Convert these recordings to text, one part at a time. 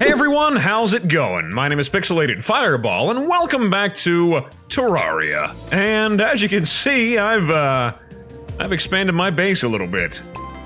Hey everyone, how's it going? My name is Pixelated Fireball, and welcome back to Terraria. And as you can see, I've expanded my base a little bit.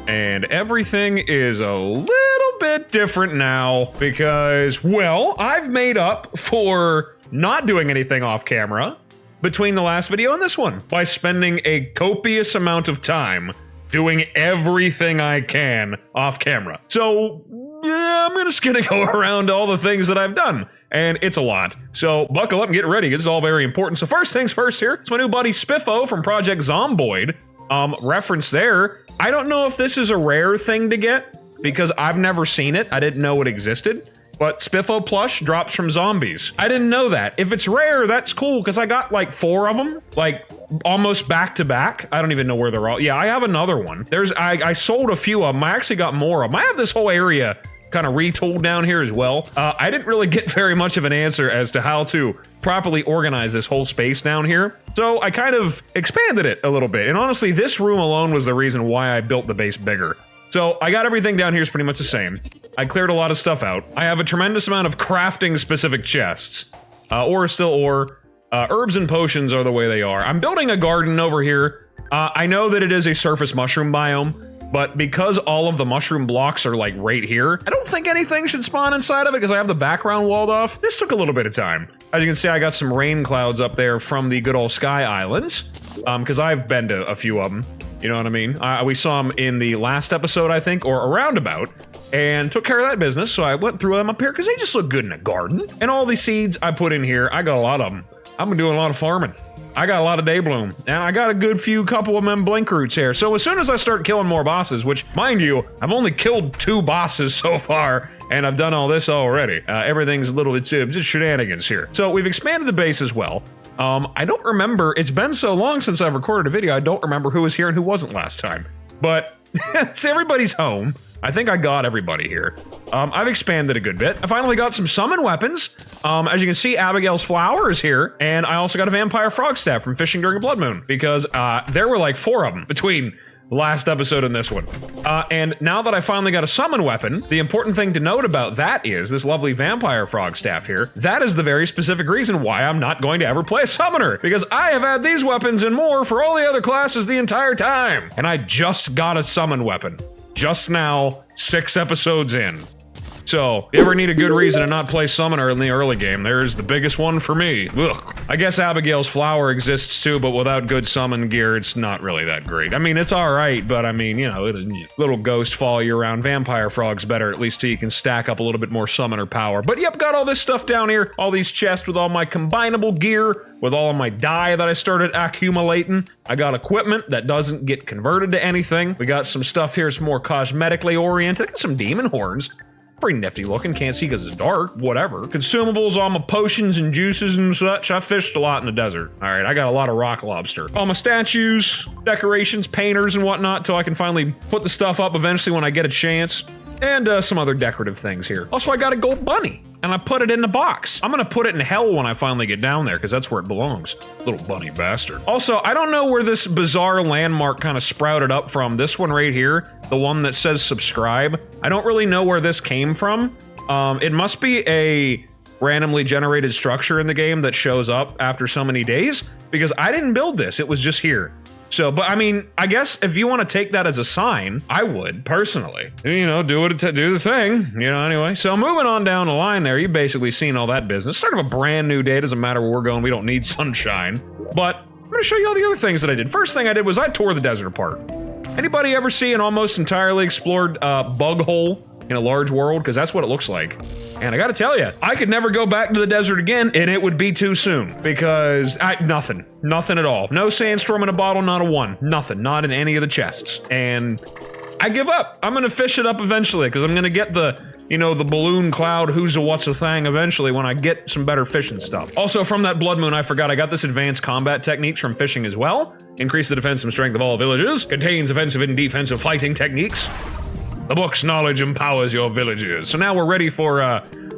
And everything is a little bit different now because, well, I've made up for not doing anything off camera between the last video and this one by spending a copious amount of time doing everything I can off camera. So, yeah, I'm just gonna go around all the things that I've done, and it's a lot. So buckle up and get ready, 'cause it's all very important. So first things first here, it's my new buddy Spiffo from Project Zomboid. Reference there. I don't know if this is a rare thing to get, because I've never seen it. I didn't know it existed. But Spiffo plush drops from zombies. I didn't know that. If it's rare, that's cool, because I got like 4 of them, like almost back to back. I don't even know where they're all. Yeah, I have another one. I sold a few of them. I actually got more of them. I have this whole area kind of retooled down here as well. I didn't really get very much of an answer as to how to properly organize this whole space down here. So I kind of expanded it a little bit. And honestly, this room alone was the reason why I built the base bigger. So I got everything down here is pretty much the same. I cleared a lot of stuff out. I have a tremendous amount of crafting specific chests. Herbs and potions are the way they are. I'm building a garden over here. I know that it is a surface mushroom biome, but because all of the mushroom blocks are like right here, I don't think anything should spawn inside of it because I have the background walled off. This took a little bit of time. As you can see, I got some rain clouds up there from the good old Sky Islands, because I've been to a few of them. You know what I mean? We saw them in the last episode, I think, or a roundabout, and took care of that business, so I went through them up here because they just look good in a garden. And all these seeds I put in here, I got a lot of them. I've been doing a lot of farming. I got a lot of day bloom, and I got a good couple of them blink roots here. So as soon as I start killing more bosses, which, mind you, I've only killed 2 bosses so far, and I've done all this already. Everything's a little bit just shenanigans here. So we've expanded the base as well. I don't remember, it's been so long since I've recorded a video, I don't remember who was here and who wasn't last time. But it's everybody's home. I think I got everybody here. I've expanded a good bit. I finally got some summon weapons. As you can see, Abigail's flower is here, and I also got a vampire frog staff from fishing during a blood moon, because there were like 4 of them between the last episode and this one. And now that I finally got a summon weapon, the important thing to note about that is this lovely vampire frog staff here. That is the very specific reason why I'm not going to ever play a summoner, because I have had these weapons and more for all the other classes the entire time. And I just got a summon weapon. Just now, 6 episodes in. So, if you ever need a good reason to not play Summoner in the early game, there's the biggest one for me. Ugh. I guess Abigail's Flower exists too, but without good summon gear, it's not really that great. I mean, it's alright, but I mean, you know, little ghost follow you around. Vampire Frog's better, at least till you can stack up a little bit more Summoner power. But yep, got all this stuff down here, all these chests with all my combinable gear, with all of my dye that I started accumulating. I got equipment that doesn't get converted to anything. We got some stuff here that's more cosmetically oriented. I got some demon horns. Pretty nifty looking, can't see because it's dark, whatever. Consumables, all my potions and juices and such. I fished a lot in the desert. All right, I got a lot of rock lobster. All my statues, decorations, painters and whatnot, till I can finally put the stuff up eventually when I get a chance. And some other decorative things here. Also, I got a gold bunny, and I put it in the box. I'm gonna put it in hell when I finally get down there, because that's where it belongs. Little bunny bastard. Also, I don't know where this bizarre landmark kind of sprouted up from. This one right here, the one that says subscribe. I don't really know where this came from. It must be a randomly generated structure in the game that shows up after so many days, because I didn't build this, it was just here. So, but I mean, I guess if you want to take that as a sign, I would, personally. You know, do the thing, you know, anyway. So moving on down the line there, you've basically seen all that business. Sort of a brand new day, doesn't matter where we're going, we don't need sunshine. But I'm gonna show you all the other things that I did. First thing I did was I tore the desert apart. Anybody ever see an almost entirely explored bug hole in a large world? Because that's what it looks like. And I gotta tell you, I could never go back to the desert again, and it would be too soon. Because, nothing at all. No sandstorm in a bottle, not a one. Nothing, not in any of the chests. And I give up. I'm gonna fish it up eventually, because I'm gonna get the, you know, the balloon cloud who's a what's a thing eventually when I get some better fishing stuff. Also, from that blood moon, I forgot I got this advanced combat techniques from fishing as well. Increase the defensive strength of all villages. Contains offensive and defensive fighting techniques. The book's knowledge empowers your villagers. So now we're ready for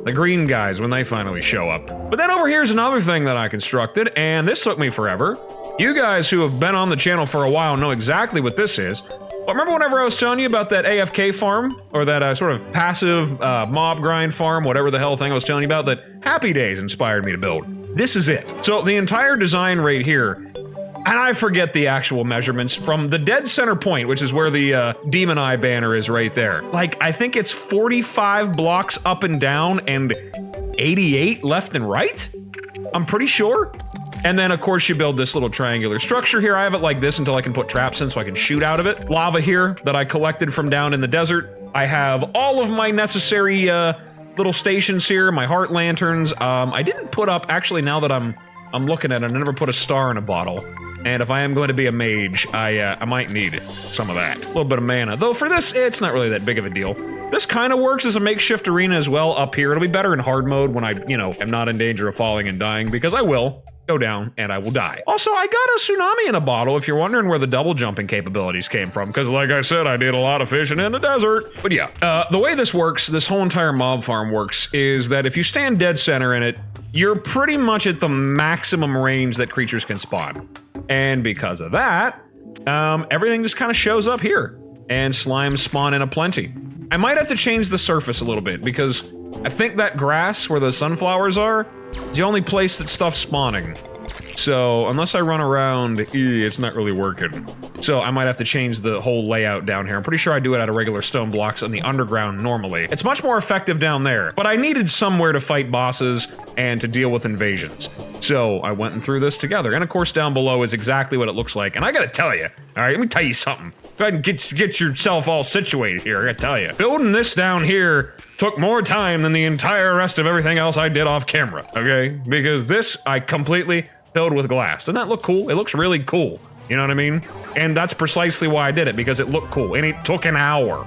the green guys when they finally show up. But then over here's another thing that I constructed, and this took me forever. You guys who have been on the channel for a while know exactly what this is. But remember whenever I was telling you about that AFK farm, or that sort of passive mob grind farm, whatever the hell thing I was telling you about, that Happy Days inspired me to build? This is it. So the entire design right here, and I forget the actual measurements, from the dead center point, which is where the Demon Eye banner is right there. Like, I think it's 45 blocks up and down and 88 left and right? I'm pretty sure. And then, of course, you build this little triangular structure here. I have it like this until I can put traps in so I can shoot out of it. Lava here that I collected from down in the desert. I have all of my necessary little stations here, my heart lanterns. I didn't put up, actually, now that I'm looking at it, I never put a star in a bottle. And if I am going to be a mage, I might need some of that. A little bit of mana. Though for this, it's not really that big of a deal. This kind of works as a makeshift arena as well up here. It'll be better in hard mode when I, am not in danger of falling and dying, because I will go down and I will die. Also, I got a tsunami in a bottle if you're wondering where the double jumping capabilities came from, because like I said, I did a lot of fishing in the desert. But yeah, the way this works, this whole entire mob farm works, is that if you stand dead center in it, you're pretty much at the maximum range that creatures can spawn. And because of that, everything just kind of shows up here, and slimes spawn in aplenty. I might have to change the surface a little bit, because I think that grass where the sunflowers are is the only place that stuff's spawning. So unless I run around, it's not really working. So I might have to change the whole layout down here. I'm pretty sure I do it out of regular stone blocks on the underground normally. It's much more effective down there, but I needed somewhere to fight bosses and to deal with invasions. So I went and threw this together. And of course down below is exactly what it looks like. And I gotta tell you, all right, let me tell you something. Go ahead and get yourself all situated here, I gotta tell you. Building this down here took more time than the entire rest of everything else I did off camera, okay? Because this, I completely filled with glass. Doesn't that look cool? It looks really cool. You know what I mean? And that's precisely why I did it, because it looked cool. And it took an hour.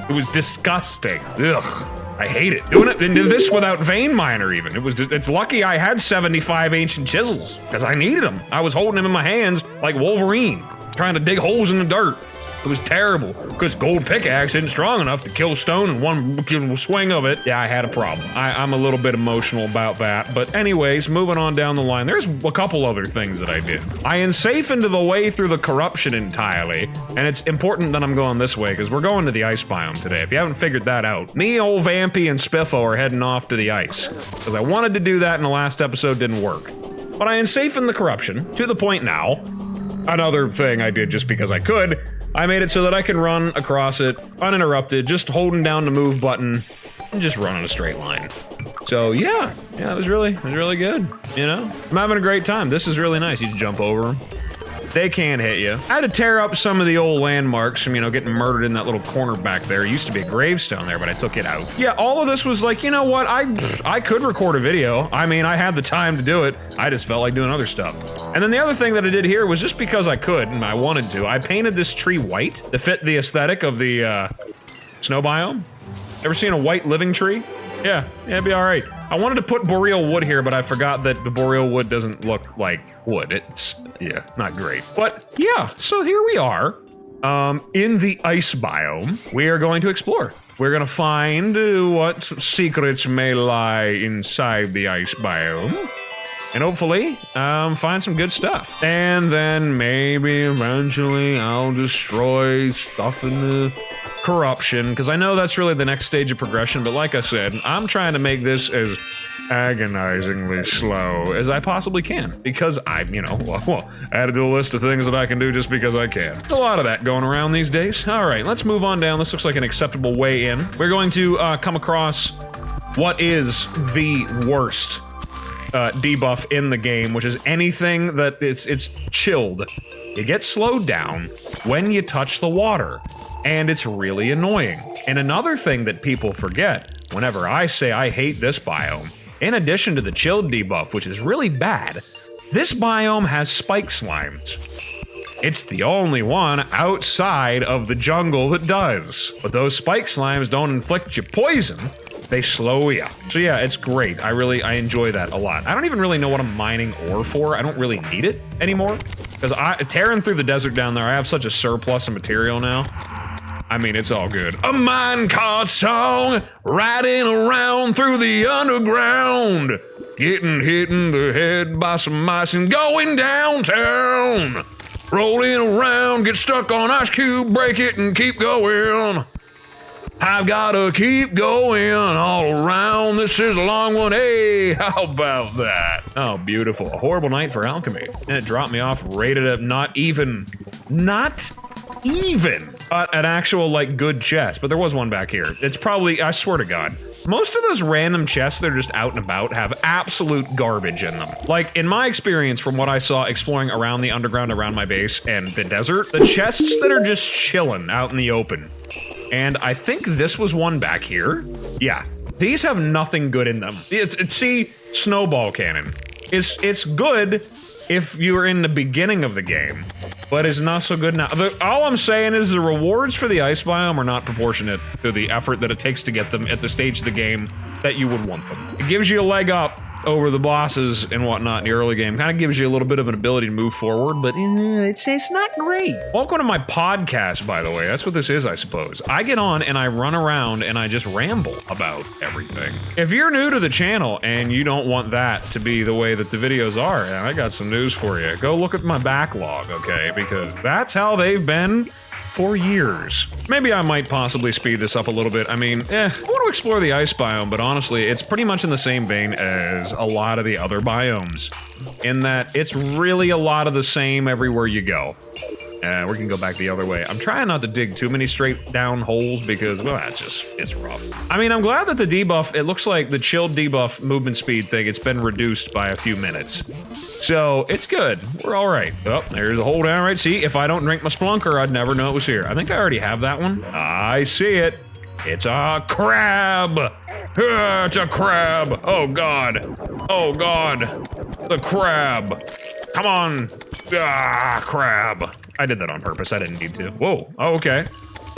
It was disgusting. Ugh. I hate it. Doing it, and did this without vein miner even. It's lucky I had 75 ancient chisels, because I needed them. I was holding them in my hands like Wolverine, trying to dig holes in the dirt. It was terrible, because gold pickaxe isn't strong enough to kill stone in one swing of it. Yeah, I had a problem. I'm a little bit emotional about that. But anyways, moving on down the line, there's a couple other things that I did. I ensafened the way through the corruption entirely, and it's important that I'm going this way, because we're going to the ice biome today. If you haven't figured that out, me, old Vampy, and Spiffo are heading off to the ice, because I wanted to do that in the last episode, didn't work. But I ensafened the corruption, to the point now. Another thing I did just because I could, I made it so that I can run across it uninterrupted, just holding down the move button and just run in a straight line. So yeah, it was really good, you know? I'm having a great time. This is really nice. You jump over them. They can't hit you. I had to tear up some of the old landmarks from, getting murdered in that little corner back there. It used to be a gravestone there, but I took it out. Yeah, all of this was like, you know what? I could record a video. I mean, I had the time to do it. I just felt like doing other stuff. And then the other thing that I did here was just because I could and I wanted to, I painted this tree white to fit the aesthetic of the snow biome. Ever seen a white living tree? Yeah, it'd be all right. I wanted to put boreal wood here, but I forgot that the boreal wood doesn't look like wood. It's, yeah, not great. But yeah, so here we are in the ice biome. We are going to explore. We're gonna find what secrets may lie inside the ice biome. And hopefully, find some good stuff. And then maybe eventually I'll destroy stuff in the corruption, because I know that's really the next stage of progression, but like I said, I'm trying to make this as agonizingly slow as I possibly can, because I, added to a list of things that I can do just because I can. There's a lot of that going around these days. All right, let's move on down. This looks like an acceptable way in. We're going to come across what is the worst debuff in the game, which is anything that it's chilled. You get slowed down when you touch the water, and it's really annoying. And another thing that people forget whenever I say I hate this biome, in addition to the chilled debuff, which is really bad, this biome has spike slimes. It's the only one outside of the jungle that does. But those spike slimes don't inflict you poison, they slow you. So yeah, it's great. I enjoy that a lot. I don't even really know what I'm mining ore for. I don't really need it anymore, because tearing through the desert down there, I have such a surplus of material now. I mean, it's all good. A minecart song, riding around through the underground, getting hit in the head by some mice and going downtown. Rolling around, get stuck on ice cube, break it and keep going. I've gotta keep going all around. This is a long one. Hey, how about that? Oh, beautiful. A horrible night for alchemy. And it dropped me off, rated up, not even an actual, like, good chest. But there was one back here. It's probably, I swear to God, most of those random chests that are just out and about have absolute garbage in them. Like, in my experience, from what I saw exploring around the underground, around my base, and the desert, the chests that are just chilling out in the open. And I think this was one back here. Yeah, these have nothing good in them. See, snowball cannon. It's good if you're in the beginning of the game, but it's not so good now. All I'm saying is the rewards for the ice biome are not proportionate to the effort that it takes to get them at the stage of the game that you would want them. It gives you a leg up over the bosses and whatnot in the early game. Kind of gives you a little bit of an ability to move forward, but it's not great. Welcome to my podcast, by the way. That's what this is, I suppose. I get on and I run around and I just ramble about everything. If you're new to the channel and you don't want that to be the way that the videos are, I got some news for you. Go look at my backlog, okay? Because that's how they've been for years. Maybe I might possibly speed this up a little bit. I mean, I want to explore the ice biome, but honestly, it's pretty much in the same vein as a lot of the other biomes, in that it's really a lot of the same everywhere you go. We can go back the other way. I'm trying not to dig too many straight down holes because, well, it's rough. I mean, I'm glad that the debuff, it looks like the chilled debuff movement speed thing, it's been reduced by a few minutes. So, it's good. We're all right. Oh, there's a hole down right. See, if I don't drink my Splunker, I'd never know it was here. I think I already have that one. I see it. It's a crab. It's a crab. Oh, God. Oh, God. The crab. Come on. Ah, crab. I did that on purpose. I didn't need to. Whoa. Oh, okay.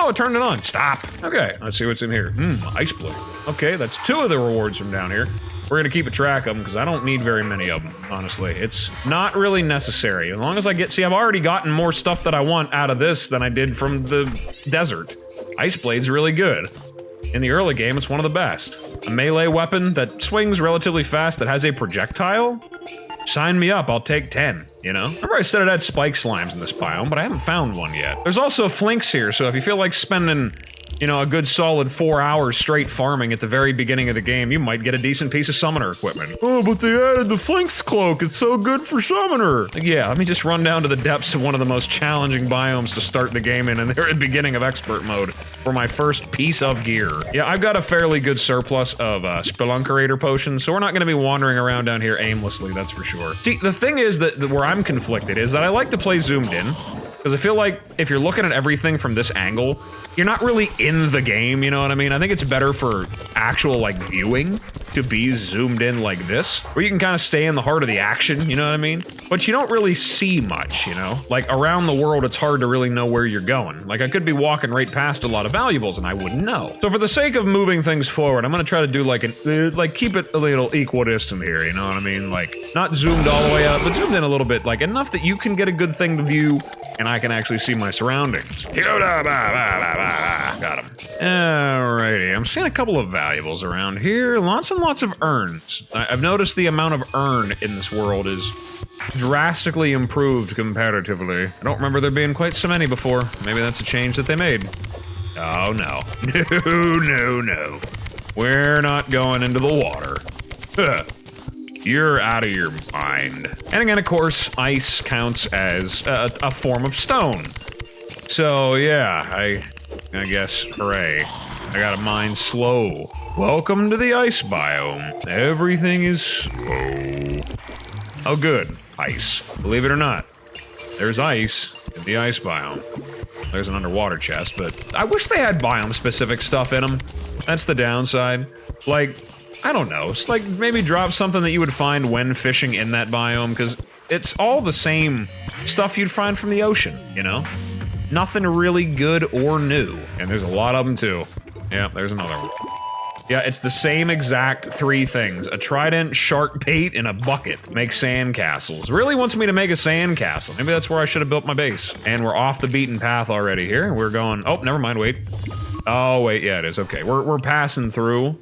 Oh, it turned it on. Stop. Okay, let's see what's in here. Ice blue. Okay, that's 2 of the rewards from down here. We're gonna keep a track of them because I don't need very many of them, honestly. It's not really necessary. As long as I see, I've already gotten more stuff that I want out of this than I did from the desert. Ice Blade's really good. In the early game, it's one of the best. A melee weapon that swings relatively fast that has a projectile? Sign me up, I'll take 10, you know? Remember I said it had spike slimes in this biome, but I haven't found one yet. There's also flinks here, so if you feel like spending, you know, a good solid 4 hours straight farming at the very beginning of the game, you might get a decent piece of summoner equipment. Oh, but they added the flinks cloak, it's so good for summoner. Yeah, let me just run down to the depths of one of the most challenging biomes to start the game in, and they're at the beginning of expert mode for my first piece of gear. Yeah, I've got a fairly good surplus of Spelunkerator potions, so we're not gonna be wandering around down here aimlessly, that's for sure. See, the thing is that where I'm conflicted is that I like to play zoomed in, because I feel like if you're looking at everything from this angle, you're not really in the game, you know what I mean? I think it's better for actual, like, viewing to be zoomed in like this, where you can kind of stay in the heart of the action, you know what I mean? But you don't really see much, you know? Like, around the world, it's hard to really know where you're going. Like, I could be walking right past a lot of valuables and I wouldn't know. So for the sake of moving things forward, I'm gonna try to do like keep it a little equidistant here, you know what I mean? Like, not zoomed all the way up, but zoomed in a little bit, like enough that you can get a good thing to view and I can actually see my surroundings. Got him. Alrighty, I'm seeing a couple of valuables around here. Lots and lots of urns. I've noticed the amount of urn in this world is drastically improved comparatively. I don't remember there being quite so many before. Maybe that's a change that they made. Oh no. No. We're not going into the water. You're out of your mind. And again, of course, ice counts as a form of stone. So yeah, I guess, hooray. I gotta mine slow. Welcome to the ice biome. Everything is slow. Oh good, ice. Believe it or not, there's ice in the ice biome. There's an underwater chest, but I wish they had biome-specific stuff in them. That's the downside. Like, I don't know, it's like maybe drop something that you would find when fishing in that biome, because it's all the same stuff you'd find from the ocean, you know? Nothing really good or new. And there's a lot of them too. Yeah, there's another one. Yeah, it's the same exact 3 things. A trident, shark bait, and a bucket. Make sandcastles. Really wants me to make a sandcastle. Maybe that's where I should have built my base. And we're off the beaten path already here. We're going, oh, never mind, wait. Oh, wait, yeah, it is, okay. We're passing through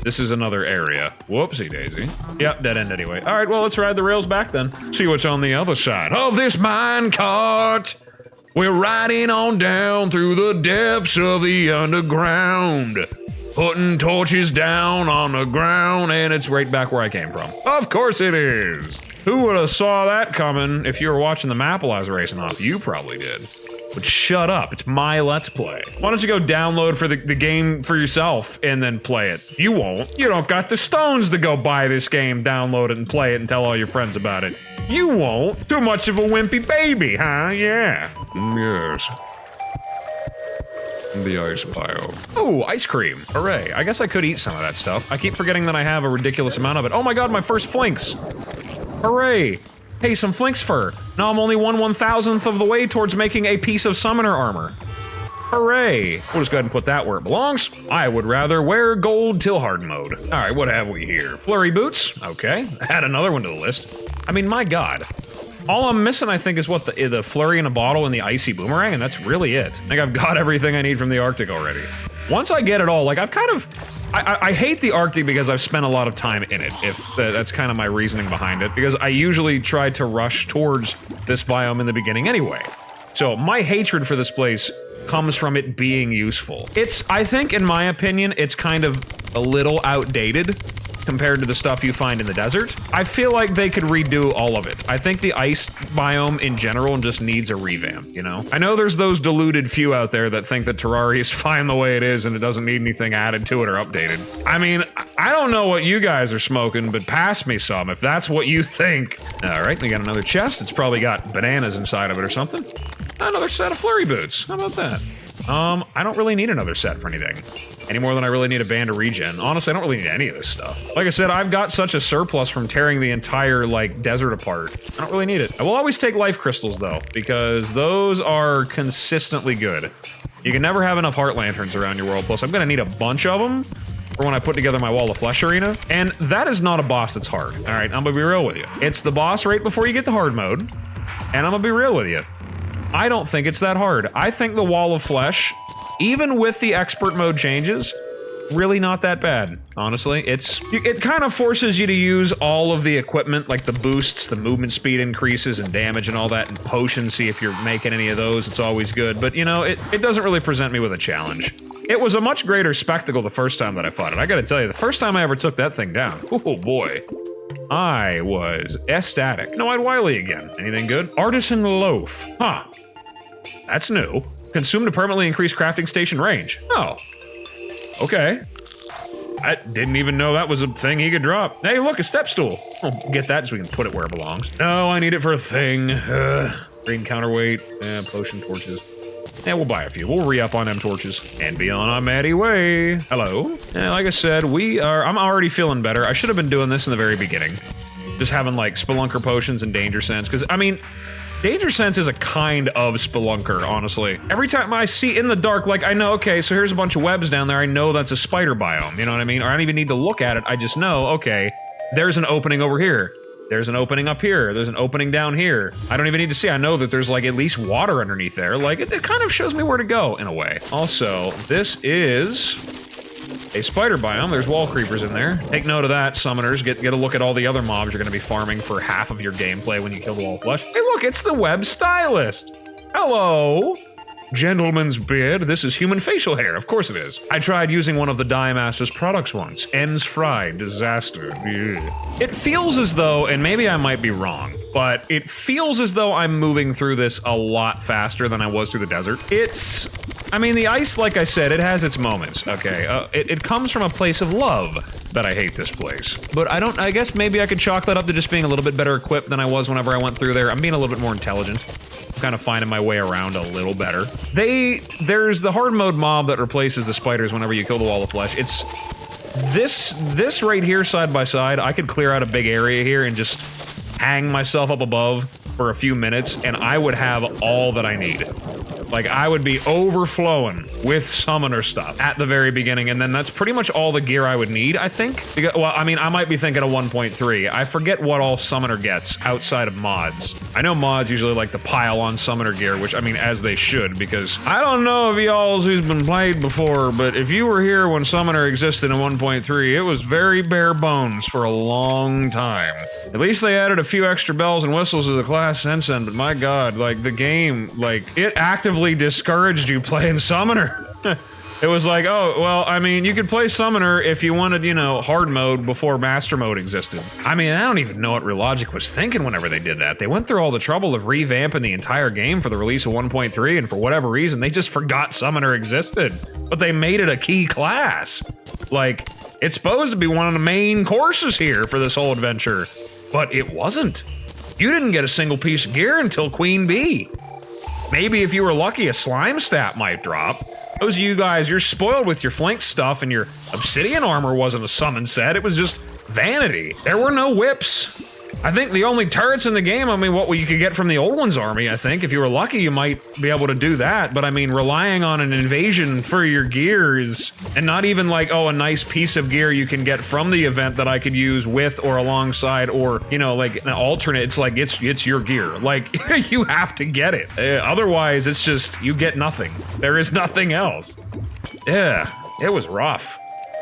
This is another area. Whoopsie daisy. Yep, dead end anyway. All right, well, let's ride the rails back then. See what's on the other side of this mine cart. We're riding on down through the depths of the underground. Putting torches down on the ground, and it's right back where I came from. Of course it is. Who would have saw that coming if you were watching the map while I was racing off? You probably did. But shut up, it's my Let's Play. Why don't you go download for the game for yourself and then play it? You won't. You don't got the stones to go buy this game, download it, and play it and tell all your friends about it. You won't. Too much of a wimpy baby, huh? Yeah. Yes. The ice biome. Oh, ice cream. Hooray. I guess I could eat some of that stuff. I keep forgetting that I have a ridiculous amount of it. Oh my god, my first flinks. Hooray. Hey, some flinks fur. Now I'm only 1/1000th of the way towards making a piece of summoner armor. Hooray. We'll just go ahead and put that where it belongs. I would rather wear gold till hard mode. All right, what have we here? Flurry boots. Okay. Add another one to the list. I mean, my god. All I'm missing, I think, is what the flurry in a bottle and the icy boomerang, and that's really it. I think I've got everything I need from the Arctic already. Once I get it all, like, I've kind of... I hate the Arctic because I've spent a lot of time in it, if that's kind of my reasoning behind it, because I usually try to rush towards this biome in the beginning anyway. So my hatred for this place comes from it being useful. I think, in my opinion, it's kind of a little outdated compared to the stuff you find in the desert. I feel like they could redo all of it. I think the ice biome in general just needs a revamp, you know? I know there's those deluded few out there that think that Terraria is fine the way it is and it doesn't need anything added to it or updated. I mean, I don't know what you guys are smoking, but pass me some if that's what you think. All right, we got another chest. It's probably got bananas inside of it or something. Another set of flurry boots. How about that? I don't really need another set for anything. Any more than I really need a band of regen. Honestly, I don't really need any of this stuff. Like I said, I've got such a surplus from tearing the entire, like, desert apart. I don't really need it. I will always take life crystals, though, because those are consistently good. You can never have enough heart lanterns around your world, plus I'm gonna need a bunch of them for when I put together my Wall of Flesh arena. And that is not a boss that's hard. All right, I'm gonna be real with you. It's the boss right before you get to hard mode, and I'm gonna be real with you. I don't think it's that hard. I think the Wall of Flesh, even with the expert mode changes, really not that bad, honestly. It kind of forces you to use all of the equipment, like the boosts, the movement speed increases, and damage and all that, and potions, see if you're making any of those, it's always good. But, you know, it doesn't really present me with a challenge. It was a much greater spectacle the first time that I fought it. I gotta tell you, the first time I ever took that thing down, oh boy. I was ecstatic. No, I'd Wily again. Anything good? Artisan Loaf. Huh. That's new. Consume to permanently increase crafting station range. Oh. Okay. I didn't even know that was a thing he could drop. Hey, look, a step stool. I'll get that so we can put it where it belongs. No, I need it for a thing. Green counterweight. Potion torches. Yeah, we'll buy a few. We'll re-up on them torches. And be on our merry way. Hello. Yeah, like I said, I'm already feeling better. I should have been doing this in the very beginning. Just having, like, Spelunker potions and Danger Sense. Because, I mean, Danger Sense is a kind of Spelunker, honestly. Every time I see in the dark, like, I know, okay, so here's a bunch of webs down there. I know that's a spider biome, you know what I mean? Or I don't even need to look at it. I just know, okay, there's an opening over here. There's an opening up here. There's an opening down here. I don't even need to see. I know that there's, like, at least water underneath there. Like, it kind of shows me where to go, in a way. Also, this is a spider biome. There's wall creepers in there. Take note of that, summoners. Get a look at all the other mobs you're going to be farming for half of your gameplay when you kill the Wall of Flesh. Hey, look, it's the web stylist. Hello. Gentleman's beard. This is human facial hair. Of course it is. I tried using one of the Dye Master's products once. Ends fried. Disaster. Ugh. It feels as though, and maybe I might be wrong, but it feels as though I'm moving through this a lot faster than I was through the desert. I mean, the ice, like I said, it has its moments, okay? It comes from a place of love that I hate this place. But I guess maybe I could chalk that up to just being a little bit better equipped than I was whenever I went through there. I'm being a little bit more intelligent. Kind of finding my way around a little better. There's the hard mode mob that replaces the spiders whenever you kill the Wall of Flesh. It's this right here side by side. I could clear out a big area here and just hang myself up above for a few minutes and I would have all that I need. Like, I would be overflowing with summoner stuff at the very beginning, and then that's pretty much all the gear I would need, I think. Because, well, I mean, I might be thinking of 1.3. I forget what all summoner gets outside of mods. I know mods usually like to pile on summoner gear, which, I mean, as they should, because I don't know if y'all who's been played before, but if you were here when summoner existed in 1.3, it was very bare bones for a long time. At least they added a few extra bells and whistles to the class since then, but my god, like, the game, like, it actively discouraged you playing summoner. It was like, oh, well, I mean, you could play summoner if you wanted, you know, hard mode before master mode existed. I mean, I don't even know what Relogic was thinking whenever they did that. They went through all the trouble of revamping the entire game for the release of 1.3, and for whatever reason, they just forgot summoner existed. But they made it a key class. Like, it's supposed to be one of the main courses here for this whole adventure, but it wasn't. You didn't get a single piece of gear until Queen Bee. Maybe if you were lucky, a slime stat might drop. Those of you guys, you're spoiled with your flank stuff, and your obsidian armor wasn't a summon set, it was just vanity. There were no whips. I think the only turrets in the game, I mean, what you could get from the old one's army, I think. If you were lucky, you might be able to do that, but I mean, relying on an invasion for your gear is, and not even like, oh, a nice piece of gear you can get from the event that I could use with or alongside, or, you know, like an alternate, it's like, it's your gear. Like, you have to get it. Otherwise, it's just, you get nothing. There is nothing else. Yeah, it was rough.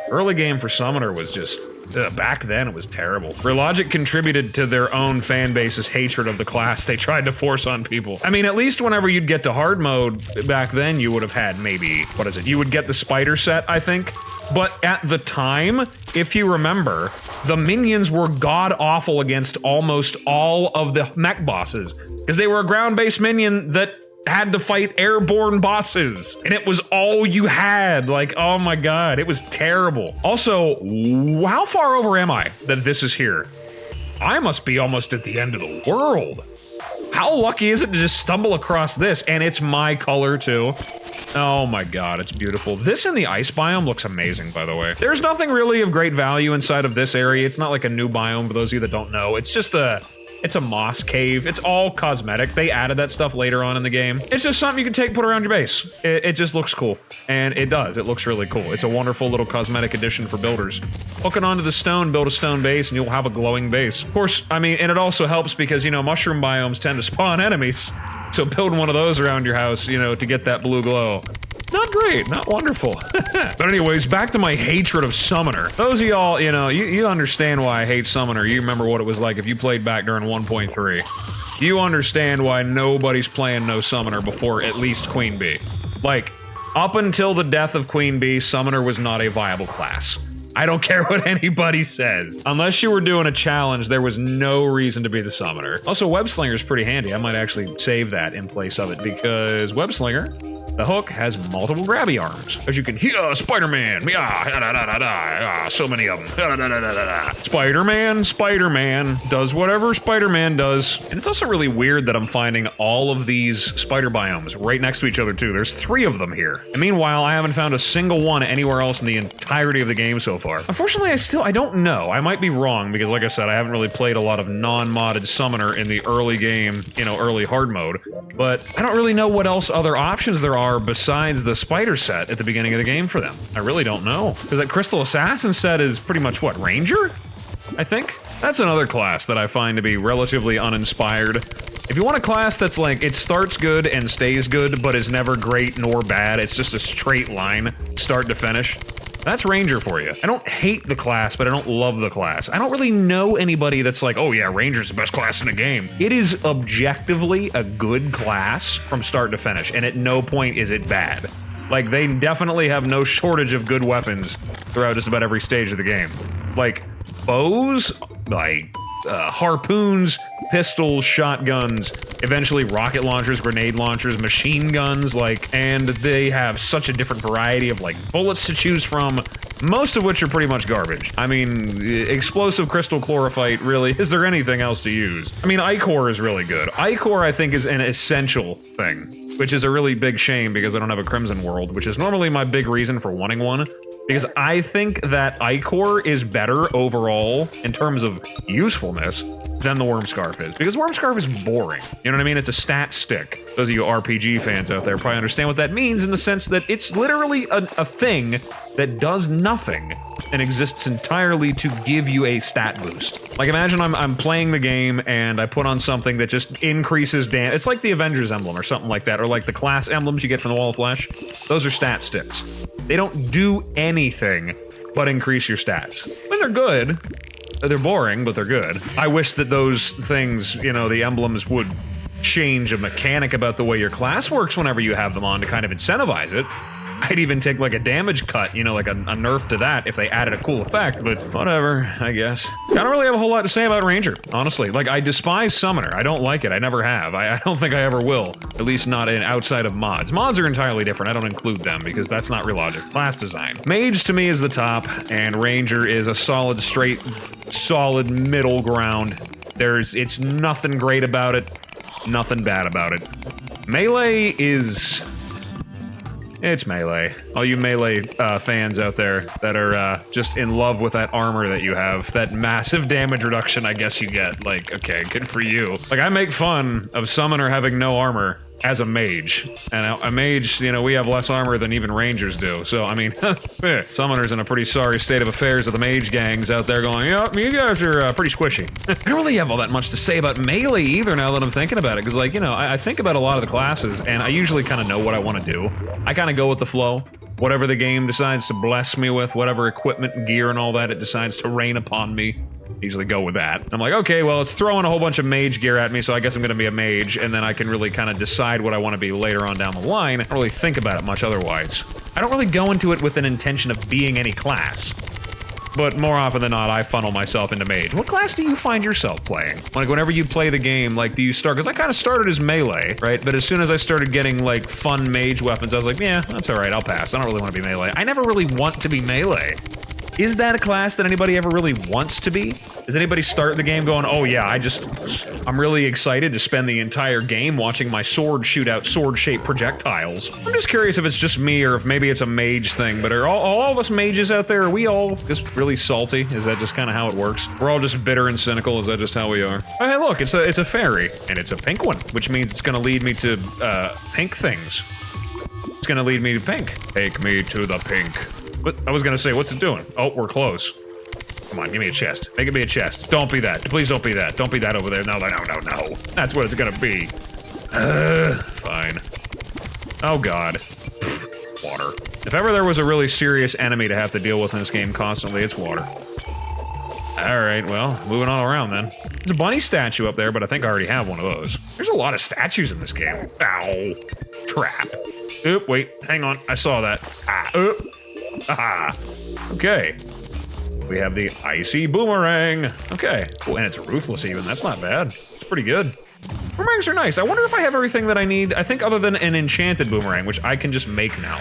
Early game for Summoner was just, back then it was terrible. Relogic contributed to their own fan base's hatred of the class they tried to force on people. I mean, at least whenever you'd get to hard mode back then, you would have had maybe, what is it? You would get the spider set, I think. But at the time, if you remember, the minions were god-awful against almost all of the mech bosses, because they were a ground-based minion that had to fight airborne bosses, and it was all you had. Like, oh my god, it was terrible. Also, how far over am I that this is here? I must be almost at the end of the world. How lucky is it to just stumble across this, and it's my color too? Oh my god, it's beautiful. This in the ice biome looks amazing, by the way. There's nothing really of great value inside of this area. It's not like a new biome, for those of you that don't know. It's just it's a moss cave. It's all cosmetic. They added that stuff later on in the game. It's just something you can take, put around your base. It just looks cool. And it does. It looks really cool. It's a wonderful little cosmetic addition for builders. Hook it onto the stone, build a stone base, and you'll have a glowing base. Of course, I mean, and it also helps because, you know, mushroom biomes tend to spawn enemies. So building one of those around your house, you know, to get that blue glow. Not great, not wonderful. But anyways, back to my hatred of Summoner. Those of y'all, you know, you understand why I hate Summoner. You remember what it was like if you played back during 1.3. You understand why nobody's playing no Summoner before at least Queen Bee. Like, up until the death of Queen Bee, Summoner was not a viable class. I don't care what anybody says. Unless you were doing a challenge, there was no reason to be the Summoner. Also, Web Slinger is pretty handy. I might actually save that in place of it, because Web Slinger, the hook, has multiple grabby arms. As you can hear, Spider-Man, so many of them. Spider-Man does whatever Spider-Man does. And it's also really weird that I'm finding all of these spider biomes right next to each other too. There's 3 of them here. And meanwhile, I haven't found a single one anywhere else in the entirety of the game so far. Unfortunately, I don't know. I might be wrong, because like I said, I haven't really played a lot of non-modded Summoner in the early game, you know, early hard mode. But I don't really know what else other options there are besides the spider set at the beginning of the game for them. I really don't know. Because that Crystal Assassin set is pretty much what, Ranger? I think? That's another class that I find to be relatively uninspired. If you want a class that's like, it starts good and stays good, but is never great nor bad, it's just a straight line, start to finish, that's Ranger for you. I don't hate the class, but I don't love the class. I don't really know anybody that's like, oh yeah, Ranger's the best class in the game. It is objectively a good class from start to finish, and at no point is it bad. Like, they definitely have no shortage of good weapons throughout just about every stage of the game. Like, bows, like, harpoons, pistols, shotguns, eventually rocket launchers, grenade launchers, machine guns, like, and they have such a different variety of, like, bullets to choose from, most of which are pretty much garbage. I mean, explosive crystal chlorophyte, really, is there anything else to use? I mean, Ichor is really good. Ichor, I think, is an essential thing, which is a really big shame because I don't have a Crimson World, which is normally my big reason for wanting one. Because I think that Ichor is better overall in terms of usefulness than the Wormscarf is. Because Wormscarf is boring. You know what I mean? It's a stat stick. Those of you RPG fans out there probably understand what that means in the sense that it's literally a thing that does nothing and exists entirely to give you a stat boost. Like imagine I'm playing the game and I put on something that just increases damage. It's like the Avengers emblem or something like that, or like the class emblems you get from the Wall of Flesh. Those are stat sticks. They don't do anything but increase your stats. When they're good, they're boring, but they're good. I wish that those things, you know, the emblems would change a mechanic about the way your class works whenever you have them on to kind of incentivize it. I'd even take like a damage cut, you know, like a nerf to that if they added a cool effect, but whatever, I guess. I don't really have a whole lot to say about Ranger, honestly. Like, I despise Summoner. I don't like it. I never have. I don't think I ever will, at least not outside of mods. Mods are entirely different. I don't include them because that's not real logic. Class design. Mage to me is the top, and Ranger is a solid, straight, solid middle ground. It's nothing great about it, nothing bad about it. Melee is... It's Melee. All you Melee fans out there that are just in love with that armor that you have, that massive damage reduction I guess you get, like, okay, good for you. Like, I make fun of Summoner having no armor as a mage. And a mage, you know, we have less armor than even Rangers do. So, I mean, Summoner's in a pretty sorry state of affairs of the mage gangs out there going, yeah, you guys are pretty squishy. I don't really have all that much to say about Melee either now that I'm thinking about it. Because, like, you know, I think about a lot of the classes, and I usually kind of know what I want to do. I kind of go with the flow. Whatever the game decides to bless me with, whatever equipment and gear and all that it decides to rain upon me, usually go with that. I'm like, okay, well, it's throwing a whole bunch of mage gear at me, so I guess I'm going to be a mage, and then I can really kind of decide what I want to be later on down the line. I don't really think about it much otherwise. I don't really go into it with an intention of being any class. But more often than not, I funnel myself into mage. What class do you find yourself playing? Like, whenever you play the game, like, do you start... Because I kind of started as melee, right? But as soon as I started getting, like, fun mage weapons, I was like, yeah, that's all right, I'll pass. I don't really want to be melee. I never really want to be melee. Is that a class that anybody ever really wants to be? Does anybody start the game going, oh yeah, I'm really excited to spend the entire game watching my sword shoot out sword-shaped projectiles? I'm just curious if it's just me or if maybe it's a mage thing, but are all of us mages out there, are we all just really salty? Is that just kind of how it works? We're all just bitter and cynical, is that just how we are? Oh, hey look, it's a fairy, and it's a pink one, which means it's gonna lead me to, pink things. It's gonna lead me to pink. Take me to the pink. What? I was gonna say, what's it doing? Oh, we're close. Come on, give me a chest. Make it be a chest. Don't be that. Please don't be that. Don't be that over there. No. That's what it's gonna be. Fine. Oh god. Water. If ever there was a really serious enemy to have to deal with in this game constantly, it's water. Alright, well, moving on around then. There's a bunny statue up there, but I think I already have one of those. There's a lot of statues in this game. Ow. Trap. Oop, wait, hang on. I saw that. Ah, oop. Aha. Okay. We have the icy boomerang. Okay. Cool, and it's ruthless even. That's not bad. It's pretty good. Boomerangs are nice. I wonder if I have everything that I need. I think other than an enchanted boomerang, which I can just make now.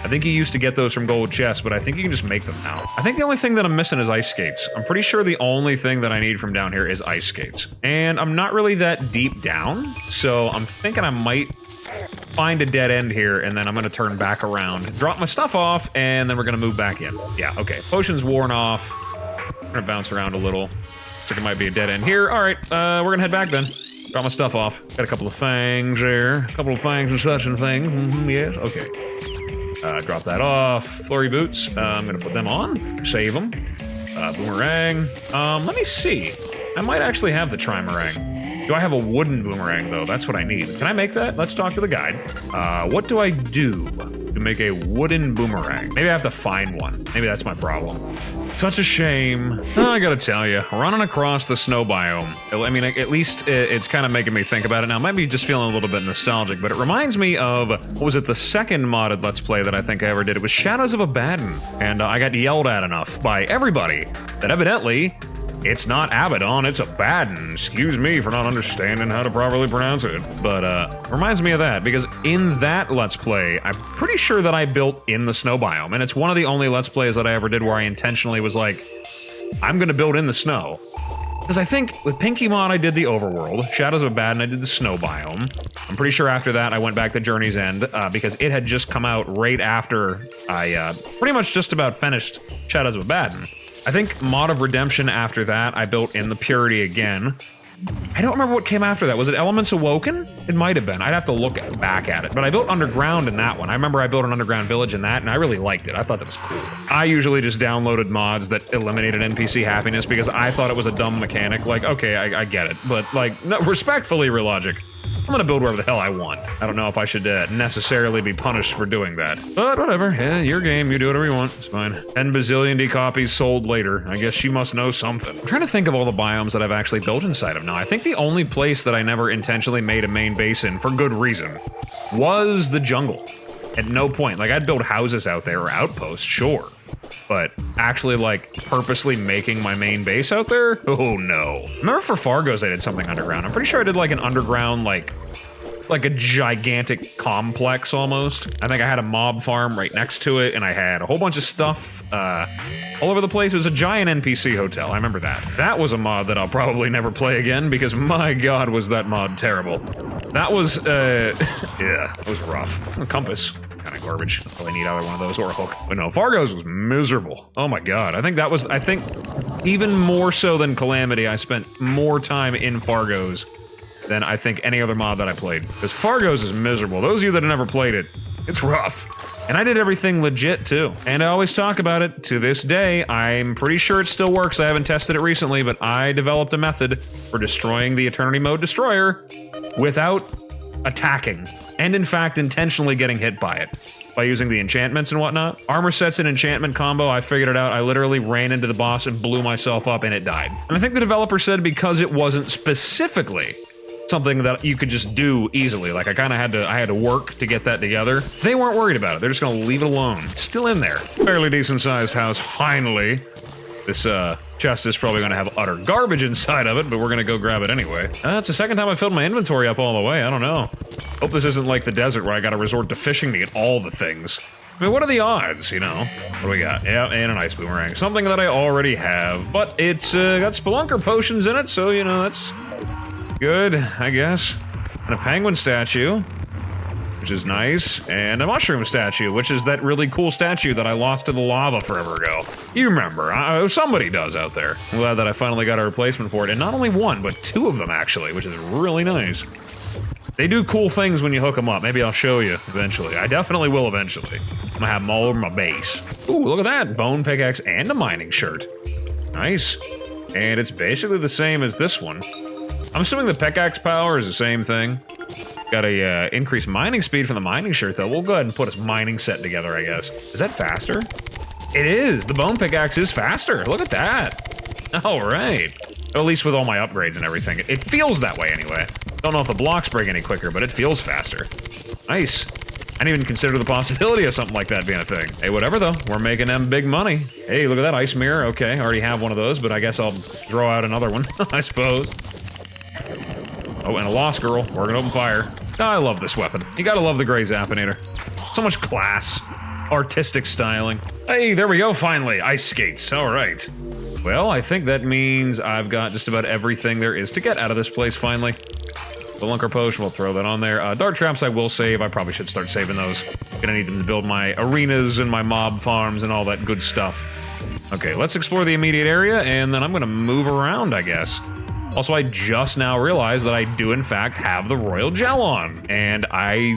I think you used to get those from gold chests, but I think you can just make them now. I think the only thing that I'm missing is ice skates. I'm pretty sure the only thing that I need from down here is ice skates. And I'm not really that deep down, so I'm thinking I might find a dead end here, and then I'm gonna turn back around, drop my stuff off, and then we're gonna move back in. Yeah, okay. Potion's worn off. I'm gonna bounce around a little. Looks like it might be a dead end here. All right, we're gonna head back then. Drop my stuff off. Got a couple of things there. A couple of things and such and things. Yes, okay. Drop that off. Flurry boots. I'm gonna put them on. Save them. Boomerang. Let me see. I might actually have the trimarang. Do I have a wooden boomerang, though? That's what I need. Can I make that? Let's talk to the guide. What do I do to make a wooden boomerang? Maybe I have to find one. Maybe that's my problem. Such a shame. Oh, I gotta tell you, running across the snow biome. I mean, at least it's kind of making me think about it now. I might be just feeling a little bit nostalgic, but it reminds me of, what was it, the second modded Let's Play that I think I ever did? It was Shadows of Abaddon. And I got yelled at enough by everybody that evidently it's not Abaddon, it's Abaddon. Excuse me for not understanding how to properly pronounce it. But, reminds me of that, because in that Let's Play, I'm pretty sure that I built in the snow biome, and it's one of the only Let's Plays that I ever did where I intentionally was like, I'm gonna build in the snow. Because I think with Pinky Mod, I did the overworld. Shadows of Abaddon, I did the snow biome. I'm pretty sure after that, I went back to Journey's End because it had just come out right after I pretty much just about finished Shadows of Abaddon. I think Mod of Redemption after that, I built in the Purity again. I don't remember what came after that. Was it Elements Awoken? It might have been. I'd have to look back at it. But I built Underground in that one. I remember I built an Underground Village in that, and I really liked it. I thought that was cool. I usually just downloaded mods that eliminated NPC happiness because I thought it was a dumb mechanic. Like, okay, I get it. But, like, no, respectfully, Relogic, I'm gonna build wherever the hell I want. I don't know if I should necessarily be punished for doing that. But whatever, yeah, your game, you do whatever you want, it's fine. 10 bazillion D copies sold later. I guess she must know something. I'm trying to think of all the biomes that I've actually built inside of now. I think the only place that I never intentionally made a main base in, for good reason, was the jungle. At no point, like I'd build houses out there or outposts, sure. But actually, like, purposely making my main base out there? Oh, no. Remember for Fargo's I did something underground. I'm pretty sure I did, like, an underground, like a gigantic complex, almost. I think I had a mob farm right next to it, and I had a whole bunch of stuff all over the place. It was a giant NPC hotel. I remember that. That was a mod that I'll probably never play again, because my god, was that mod terrible. That was, yeah, it was rough. A compass. Kind of garbage. Probably need either one of those or a hook. But no, Fargo's was miserable. Oh my god. I think even more so than Calamity, I spent more time in Fargo's than I think any other mod that I played. Because Fargo's is miserable. Those of you that have never played it, it's rough. And I did everything legit too. And I always talk about it to this day. I'm pretty sure it still works. I haven't tested it recently, but I developed a method for destroying the Eternity Mode Destroyer without attacking. And in fact, intentionally getting hit by it. By using the enchantments and whatnot. Armor sets and enchantment combo, I figured it out. I literally ran into the boss and blew myself up and it died. And I think the developer said because it wasn't specifically something that you could just do easily, like I had to work to get that together, they weren't worried about it. They're just gonna leave it alone. It's still in there. Fairly decent sized house, finally. This chest is probably gonna have utter garbage inside of it, but we're gonna go grab it anyway. It's the second time I filled my inventory up all the way, I don't know. Hope this isn't like the desert where I gotta resort to fishing to get all the things. I mean, what are the odds, you know? What do we got? Yeah, and an ice boomerang. Something that I already have, but it's got spelunker potions in it, so, you know, that's good, I guess. And a penguin statue, which is nice, and a mushroom statue, which is that really cool statue that I lost to the lava forever ago. You remember, somebody does out there. I'm glad that I finally got a replacement for it, and not only one, but two of them actually, which is really nice. They do cool things when you hook them up. Maybe I'll show you eventually. I definitely will eventually. I'm gonna have them all over my base. Ooh, look at that, bone pickaxe and a mining shirt. Nice. And it's basically the same as this one. I'm assuming the pickaxe power is the same thing. Got a increased mining speed from the mining shirt, though. We'll go ahead and put a mining set together, I guess. Is that faster? It is. The bone pickaxe is faster. Look at that. All right. At least with all my upgrades and everything. It feels that way anyway. Don't know if the blocks break any quicker, but it feels faster. Nice. I didn't even consider the possibility of something like that being a thing. Hey, whatever, though. We're making them big money. Hey, look at that ice mirror. Okay, I already have one of those, but I guess I'll throw out another one, I suppose. Oh, and a Lost Girl. We're gonna open fire. Oh, I love this weapon. You gotta love the Gray Zappinator. So much class. Artistic styling. Hey, there we go, finally. Ice skates. All right. Well, I think that means I've got just about everything there is to get out of this place, finally. The Lunker Potion, we'll throw that on there. Dart Traps I will save. I probably should start saving those. Gonna need them to build my arenas and my mob farms and all that good stuff. Okay, let's explore the immediate area, and then I'm gonna move around, I guess. Also, I just now realized that I do, in fact, have the Royal Gel on. And I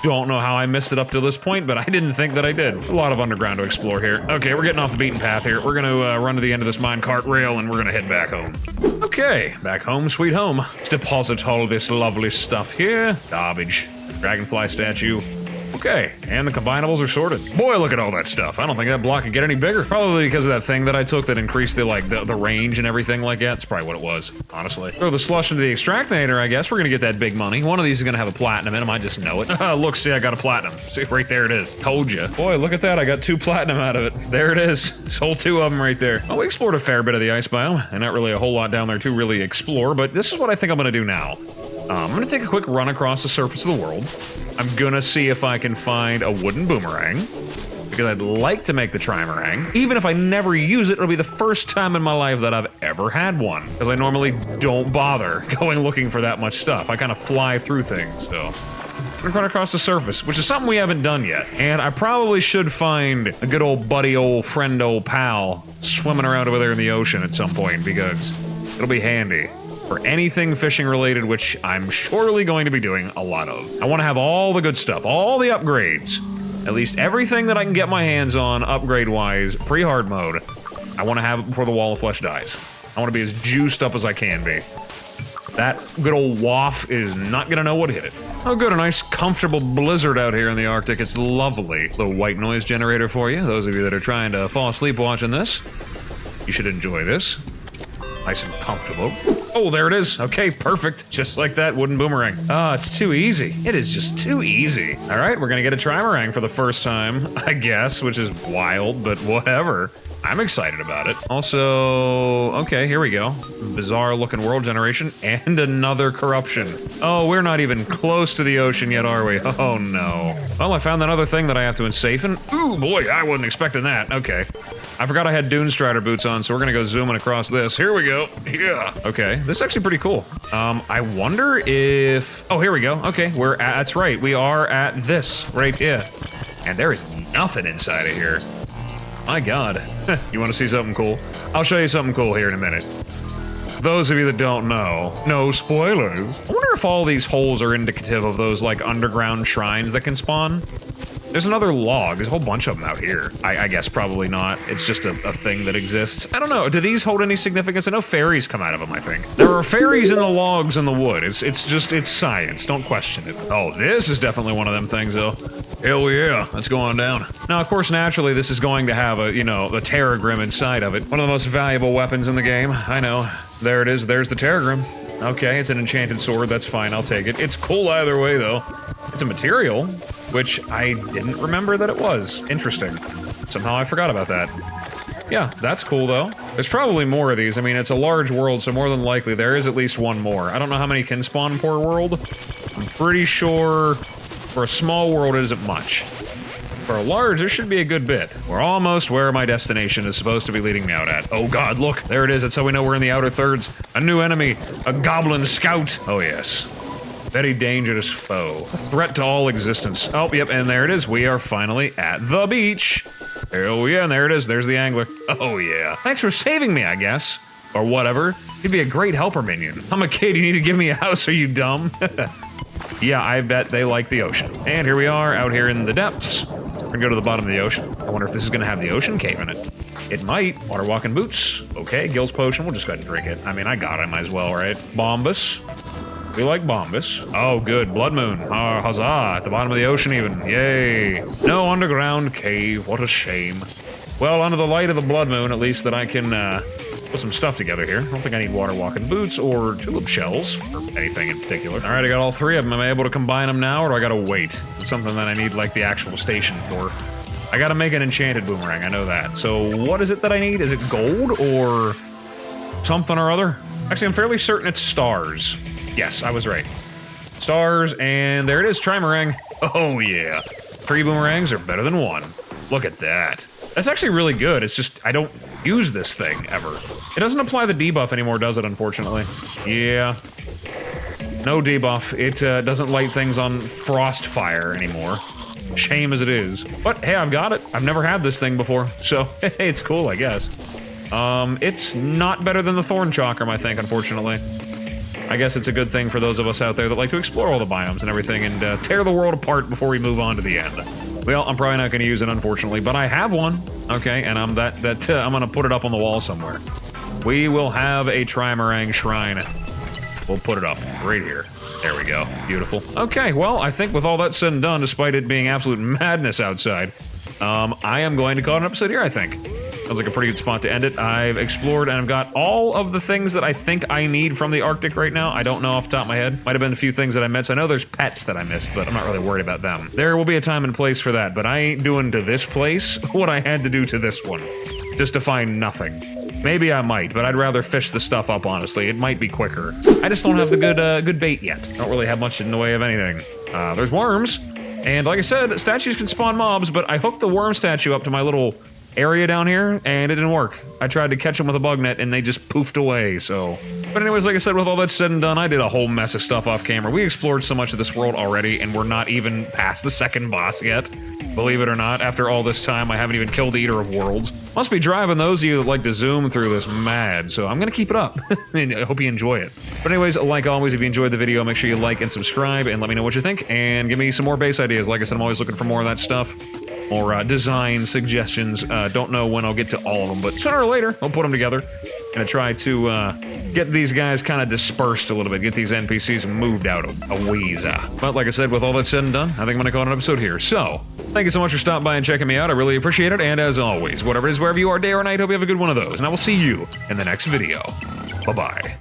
don't know how I missed it up to this point, but I didn't think that I did. A lot of underground to explore here. Okay, we're getting off the beaten path here. We're gonna run to the end of this minecart rail, and we're gonna head back home. Okay, back home, sweet home. Let's deposit all this lovely stuff here. Garbage. Dragonfly statue. Okay, and the combinables are sorted. Boy, look at all that stuff. I don't think that block could get any bigger. Probably because of that thing that I took that increased the range and everything like that. That's probably what it was, honestly. Throw the slush into the Extractinator, I guess. We're gonna get that big money. One of these is gonna have a platinum in them. I just know it. Look, see, I got a platinum. See, right there it is. Told you. Boy, look at that. I got 2 platinum out of it. There it is. Sold 2 of them right there. Oh, we explored a fair bit of the ice biome, and not really a whole lot down there to really explore, but this is what I think I'm gonna do now. I'm gonna take a quick run across the surface of the world. I'm gonna see if I can find a wooden boomerang. because I'd like to make the tryarang. Even if I never use it, it'll be the first time in my life that I've ever had one, because I normally don't bother going looking for that much stuff. I kind of fly through things, so. We're going across the surface, which is something we haven't done yet. And I probably should find a good old buddy, old friend, old pal swimming around over there in the ocean at some point, because it'll be handy for anything fishing related, which I'm surely going to be doing a lot of. I want to have all the good stuff, all the upgrades, at least everything that I can get my hands on upgrade-wise, pre-hard mode. I want to have it before the Wall of Flesh dies. I want to be as juiced up as I can be. That good old waff is not gonna know what hit it. Oh good, a nice comfortable blizzard out here in the Arctic. It's lovely. Little white noise generator for you. Those of you that are trying to fall asleep watching this, you should enjoy this. Nice and comfortable. Oh, there it is. Okay, perfect. Just like that wooden boomerang. Ah, it's too easy. It is just too easy. All right, we're gonna get a tryarang for the first time, I guess, which is wild, but whatever. I'm excited about it. Also, okay, here we go. Bizarre looking world generation and another corruption. Oh, we're not even close to the ocean yet, are we? Oh no. Well, I found another thing that I have to ensafe. Ooh, boy, I wasn't expecting that. Okay. I forgot I had Dune Strider boots on, so we're gonna go zooming across this. Here we go. Yeah. Okay, this is actually pretty cool. I wonder if... Oh, here we go. Okay, we're at... That's right, we are at this right here. And there is nothing inside of here. My God. You want to see something cool? I'll show you something cool here in a minute. Those of you that don't know, no spoilers. I wonder if all these holes are indicative of those, like, underground shrines that can spawn. There's another log. There's a whole bunch of them out here. I guess probably not. It's just a thing that exists. I don't know. Do these hold any significance? I know fairies come out of them, I think. There are fairies in the logs in the wood. It's science. Don't question it. Oh, this is definitely one of them things, though. Hell yeah. Let's go on down. Now, of course, naturally, this is going to have a, you know, the Teragrim inside of it. One of the most valuable weapons in the game. I know. There it is. There's the Teragrim. Okay, it's an enchanted sword. That's fine. I'll take it. It's cool either way, though. It's a material, which I didn't remember that it was. Interesting. Somehow I forgot about that. Yeah, that's cool, though. There's probably more of these. I mean, it's a large world, so more than likely there is at least one more. I don't know how many can spawn per world. I'm pretty sure for a small world it isn't much. For a large, there should be a good bit. We're almost where my destination is supposed to be leading me out at. Oh god, look, there it is. That's how we know we're in the outer thirds. A new enemy, a goblin scout. Oh yes. Very dangerous foe. A threat to all existence. Oh, yep, and there it is. We are finally at the beach. Oh yeah, and there it is. There's the angler. Oh yeah. Thanks for saving me, I guess. Or whatever. You'd be a great helper minion. I'm a kid, you need to give me a house, are you dumb? Yeah, I bet they like the ocean. And here we are, out here in the depths. We're gonna go to the bottom of the ocean. I wonder if this is gonna have the ocean cave in it. It might. Water walking boots. Okay, Gil's potion. We'll just go ahead and drink it. I mean, I got it. I might as well, right? Bombus. We like Bombus. Oh, good. Blood Moon. Oh, huzzah. At the bottom of the ocean even. Yay. No underground cave. What a shame. Well, under the light of the Blood Moon, at least that I can put some stuff together here. I don't think I need water walking boots or tulip shells or anything in particular. All right, I got all three of them. Am I able to combine them now, or do I gotta wait? It's something that I need, like, the actual station for. I gotta make an enchanted boomerang. I know that. So what is it that I need? Is it gold or something or other? Actually, I'm fairly certain it's stars. Yes, I was right. Stars, and there it is, tryarang. Oh yeah. 3 boomerangs are better than 1. Look at that. That's actually really good. It's just, I don't use this thing, ever. It doesn't apply the debuff anymore, does it, unfortunately? Yeah. No debuff. It doesn't light things on frost fire anymore. Shame as it is. But, hey, I've got it. I've never had this thing before, so, hey, it's cool, I guess. It's not better than the Thorn Chakram, I think, unfortunately. I guess it's a good thing for those of us out there that like to explore all the biomes and everything and tear the world apart before we move on to the end. Well, I'm probably not going to use it, unfortunately, but I have one. Okay, and I'm I'm going to put it up on the wall somewhere. We will have a Tryarang shrine. We'll put it up right here. There we go. Beautiful. Okay, well, I think with all that said and done, despite it being absolute madness outside, I am going to call it an episode here, I think. Sounds like a pretty good spot to end it. I've explored and I've got all of the things that I think I need from the Arctic right now. I don't know off the top of my head. Might have been a few things that I missed. I know there's pets that I missed, but I'm not really worried about them. There will be a time and place for that, but I ain't doing to this place what I had to do to this one. Just to find nothing. Maybe I might, but I'd rather fish the stuff up, honestly. It might be quicker. I just don't have the good bait yet. Don't really have much in the way of anything. There's worms. And like I said, statues can spawn mobs, but I hooked the worm statue up to my little area down here, and it didn't work. I tried to catch them with a bug net, and they just poofed away, so... But anyways, like I said, with all that said and done, I did a whole mess of stuff off camera. We explored so much of this world already, and we're not even past the second boss yet. Believe it or not, after all this time, I haven't even killed the Eater of Worlds. Must be driving those of you that like to zoom through this mad, so I'm gonna keep it up. And I hope you enjoy it. But anyways, like always, if you enjoyed the video, make sure you like and subscribe, and let me know what you think, and give me some more base ideas. Like I said, I'm always looking for more of that stuff. Or design suggestions. Don't know when I'll get to all of them, but sooner or later, I'll put them together. Gonna try to get these guys kind of dispersed a little bit, get these NPCs moved out a ways. But like I said, with all that said and done, I think I'm gonna call it an episode here. So, thank you so much for stopping by and checking me out. I really appreciate it, and as always, whatever it is, wherever you are, day or night, hope you have a good one of those, and I will see you in the next video. Bye-bye.